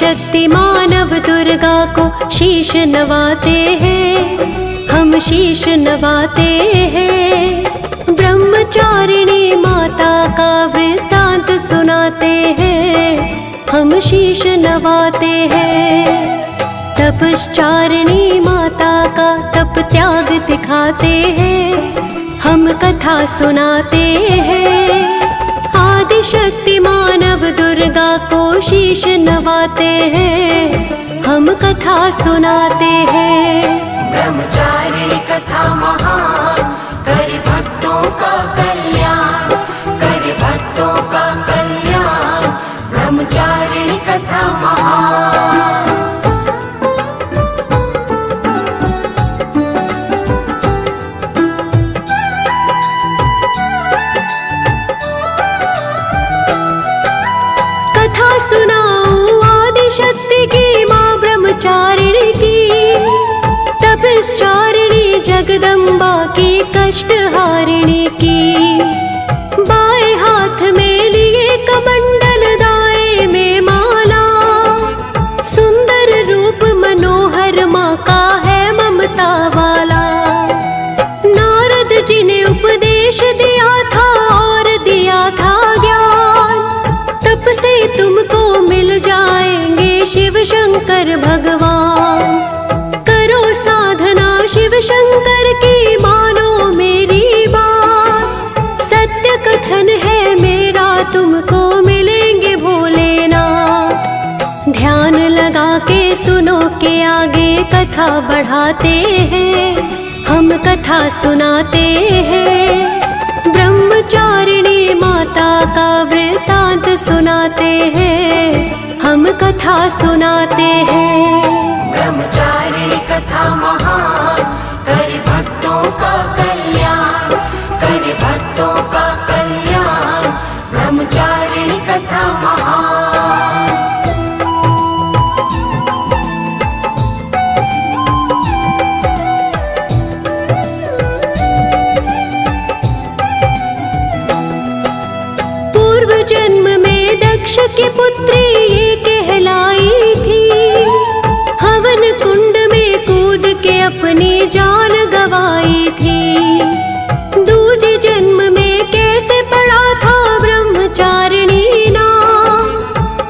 आदिशक्ति मानव दुर्गा को शीश नवाते हैं, हम शीश नवाते हैं। ब्रह्मचारिणी माता का वृत्तांत सुनाते हैं, हम शीश नवाते हैं। तपश्चारिणी माता का तप त्याग दिखाते हैं, हम कथा सुनाते हैं। आदिशक्ति मानव दुर्गा को शीश नवाते हैं, हम कथा सुनाते हैं। ब्रह्मचारिणी कथा महान, करे भक्तों का कल्याण, करे भक्तों का कल्याण। ब्रह्मचारिणी कथा महान। शक्ति की माँ ब्रह्मचारिणी की, तपश्चारिणी जगदम्बा की, कष्ट हारिणी की। बाएं हाथ में लिए कमंडल, दाएं में माला, सुंदर रूप मनोहर माँ का है ममता वाला। नारद जी ने उपदेश दिया था और दिया था ज्ञान, तप से तुमको मिल जाएंगे शिव शंकर भगवान। करो साधना शिव शंकर की, मानो मेरी बात। सत्य कथन है मेरा, तुमको मिलेंगे भोलेनाथ। ध्यान लगा के सुनो के आगे कथा बढ़ाते हैं, हम कथा सुनाते हैं। ब्रह्मचारिणी माता का वृत्तांत सुनाते हैं, हम कथा सुनाते हैं। ब्रह्मचारिणी कथा महान, करे भक्तों का कल्याण, करे भक्तों का कल्याण। ब्रह्मचारिणी कथा महान। पूर्व जन्म में दक्ष की पुत्री ये कहलाई थी, हवन कुंड में कूद के अपनी जान गवाई थी। दूजे जन्म में कैसे पड़ा था ब्रह्मचारिणी नाम,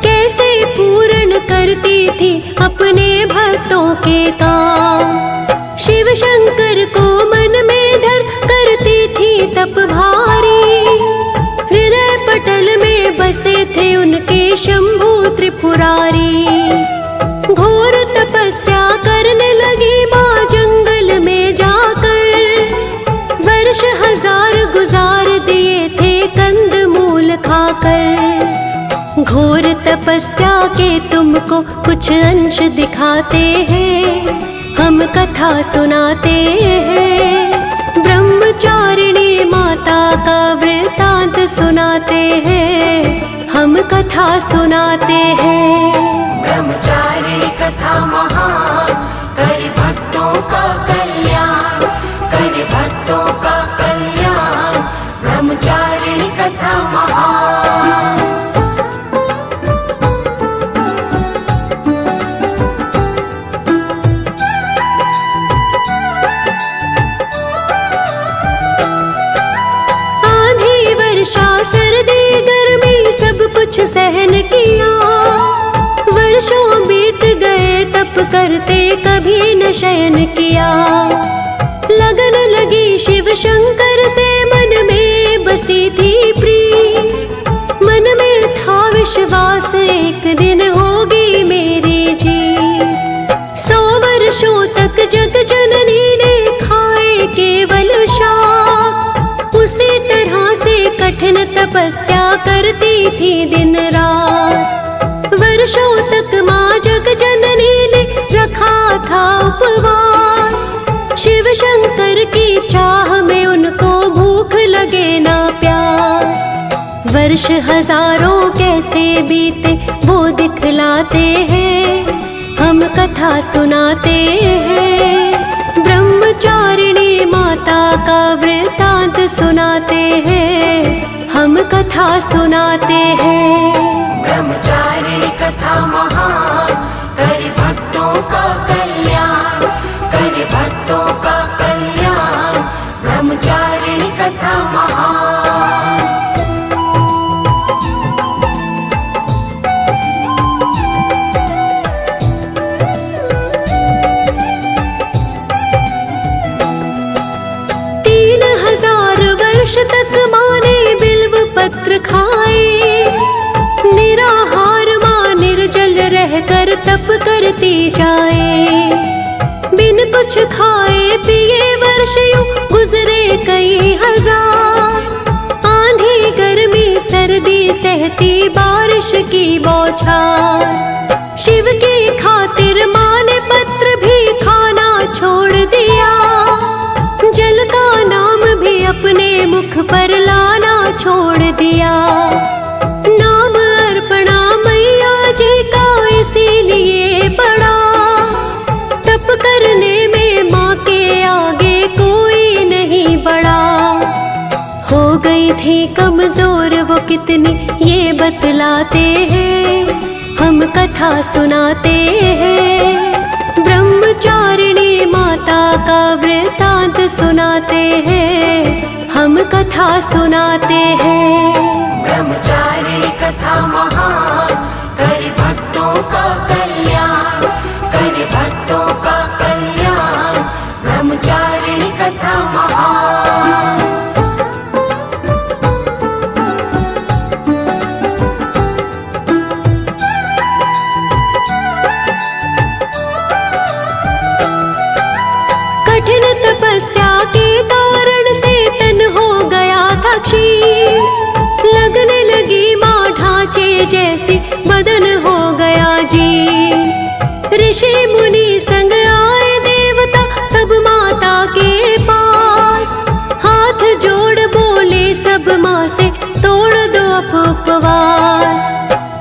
कैसे पूर्ण करती थी अपने भक्तों के काम। शिव शंकर को मन में धर करती थी तप भारी, हृदय पटल में बसे थे उनके शंभु त्रिपुरारी। घोर तपस्या करने लगी माँ जंगल में जाकर, वर्ष हजार गुजार दिए थे कंद मूल खाकर। घोर तपस्या के तुमको कुछ अंश दिखाते हैं, हम कथा सुनाते हैं। ब्रह्मचारिणी माता का वृत्तांत सुनाते हैं, हम कथा सुनाते हैं। ब्रह्मचारिणी कथा महान, करे भक्तों का कल्याण, करे भक्तों का कल्याण। ब्रह्मचारिणी कथा महान। आंधी वर्षा सर्दी गर्मी सब कुछ सहन किया, वर्षों बीत गए तप करते कभी न शयन किया। लगन लगी शिव शंकर से, मन में बसी थी प्रीत, मन में था विश्वास एक दिन होगी मेरी जीत। 100 वर्षों तक जग जननी ने खाए केवल शाप, उसी तरह से कठिन तपस्या करती थी दिन रात। वर्षों तक माँ जग जननी ने रखा था उपवास, शिव शंकर की चाह में उनको भूख लगे ना प्यास। वर्ष हजारों कैसे बीते वो दिखलाते हैं, हम कथा सुनाते हैं। ब्रह्मचारिणी माता का वृत्तांत सुनाते हैं, हम कथा सुनाते हैं। ब्रह्मचारिणी कथा महान, पत्र खाए। निराहार माँ निर्जल रहकर तप करती जाए। बिन कुछ खाए पिए वर्ष यूं गुजरे कई हजार। आंधी गर्मी सर्दी सहती बारिश की बौछार। शिव की खातिर माँ ने पत्र भी खाना छोड़ दिया। जल का नाम भी अपने मुख पर लाना छोड़ दिया। नाम अर्पणा मैया जी का इसीलिए पड़ा। तप करने में माँ के आगे कोई नहीं बड़ा। हो गई थी कमजोर वो कितनी ये बतलाते हैं, हम कथा सुनाते हैं। ब्रह्मचारिणी माता का वृतांत सुनाते हैं, हम कथा सुनाते हैं। ब्रह्मचारिणी कथा महान, करे भक्तों का कल्याण, करे भक्तों का कल्याण। ब्रह्मचारिणी कथा महान। कठिन तपस्या के कारण से तन हो गया था क्षीण। लगने लगी माँ ढांचे जैसी बदन हो गया जीर्ण। ऋषि मुनि संग आए देवता तब माता के पास। हाथ जोड़ बोले सब माँ से तोड़ दो उपवास।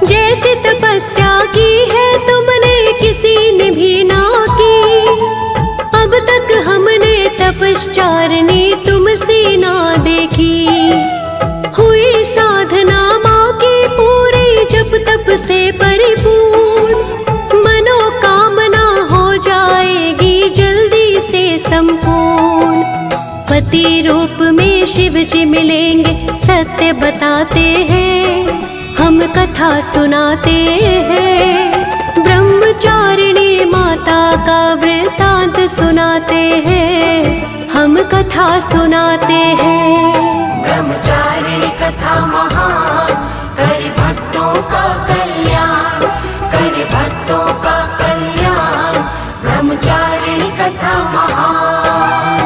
जैसी तपस्या की है तुमने किसी ने भी ना की। अब तक हमने तपश्चारिणी तुमसे ना देखी। हुई साधना माँ की पूरी जप तप से परिपूर्ण। मनोकामना हो जाएगी जल्दी से संपूर्ण। पति रूप में शिव जी मिलेंगे सत्य बताते हैं, हम कथा सुनाते हैं। ब्रह्मचारिणी माता का वृतांत सुनाते हैं, हम कथा सुनाते हैं। ब्रह्मचारिणी कथा महान, करे भक्तों का कल्याण, करे भक्तों का कल्याण। ब्रह्मचारिणी कथा महान।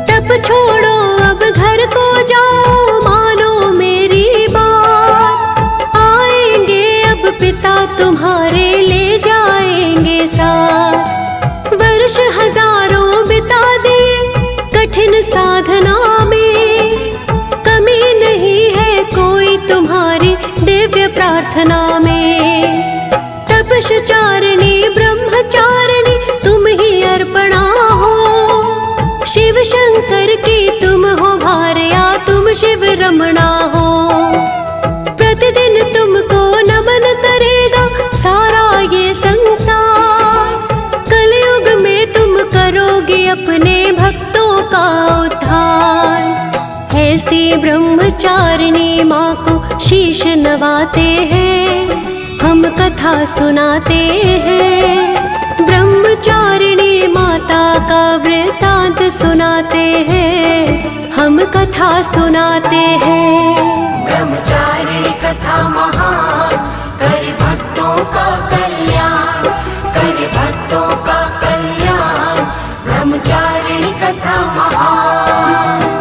तप छोड़ो अब घर को जाओ, मानो मेरी बात। आएंगे अब पिता तुम्हारे ले जाएंगे साथ। वर्ष हजारों बिता दिए कठिन साधना में। कमी नहीं है कोई तुम्हारी दिव्य प्रार्थना में। तपश्चारिणी ब्रह्मचारिणी तुम ही अर्पणा हो। शिव शंकर की तुम हो भार्या, तुम शिव रमणा हो। प्रतिदिन तुमको नमन करेगा सारा ये संसार। कलयुग में तुम करोगे अपने भक्तों का उद्धार। ऐसी ब्रह्मचारिणी माँ को शीश नवाते हैं, हम कथा सुनाते हैं। ब्रह्मचारिणी माता का वृतांत सुनाते हैं, हम कथा सुनाते हैं। ब्रह्मचारिणी कथा महान, करे भक्तों का कल्याण, करे भक्तों का कल्याण। ब्रह्मचारिणी कथा महान।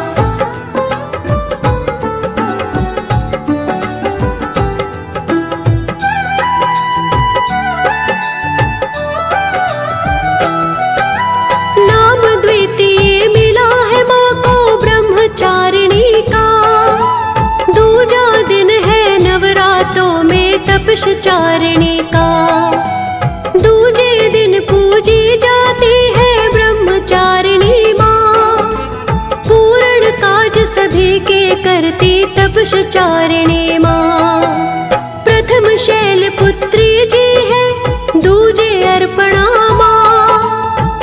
तपश्चारिणी का दूजे दिन पूजी जाती है ब्रह्मचारिणी माँ। पूर्ण काज सभी के करती तपश्चारिणी माँ। प्रथम शैलपुत्री जी है, दूजे अर्पणा माँ।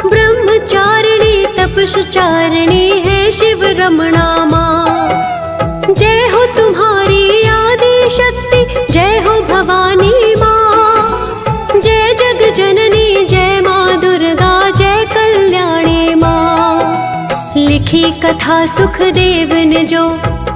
ब्रह्मचारिणी तपश्चारिणी है शिव रमणा माँ। जय हो तुम्हारी आदि शक्ति, जय हो भवानी माँ। लिखी कथा सुखदेव ने जो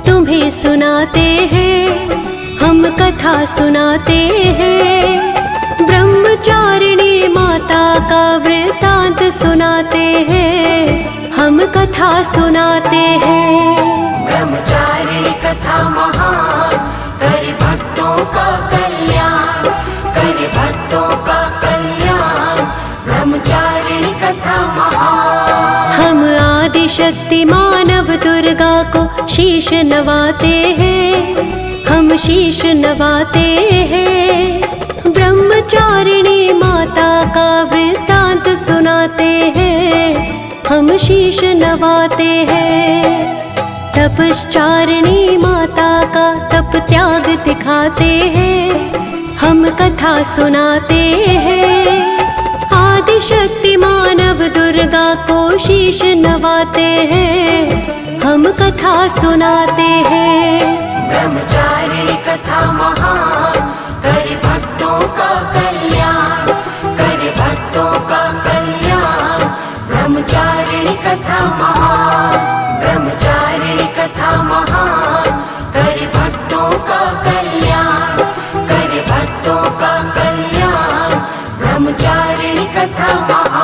तुम्हें सुनाते हैं, हम कथा सुनाते हैं। ब्रह्मचारिणी माता का वृतांत सुनाते हैं, हम कथा सुनाते हैं। ब्रह्मचारिणी कथा महान, करे भक्तों का कल्याण, करे भक्तों का कल्याण। ब्रह्मचारिणी कथा महान। हम आदि शक्ति मानव दुर्गा को शीश नवाते हैं, हम शीश नवाते हैं। ब्रह्मचारिणी माता का वृतांत सुनाते हैं, हम शीश नवाते हैं। तपश्चारिणी माता का तप त्याग दिखाते हैं, हम कथा सुनाते हैं। आदि शक्ति मानव दुर्गा को शीश नवाते हैं, हम कथा सुनाते हैं। ब्रह्मचारिणी कथा महान, करे भक्तों का कल्याण, करे भक्तों का कल्याण। ब्रह्मचारिणी कथा महान, ब्रह्मचारिणी कथा महान, करे भक्तों का कल्याण, करे भक्तों का कल्याण। ब्रह्मचारिणी कथा महान।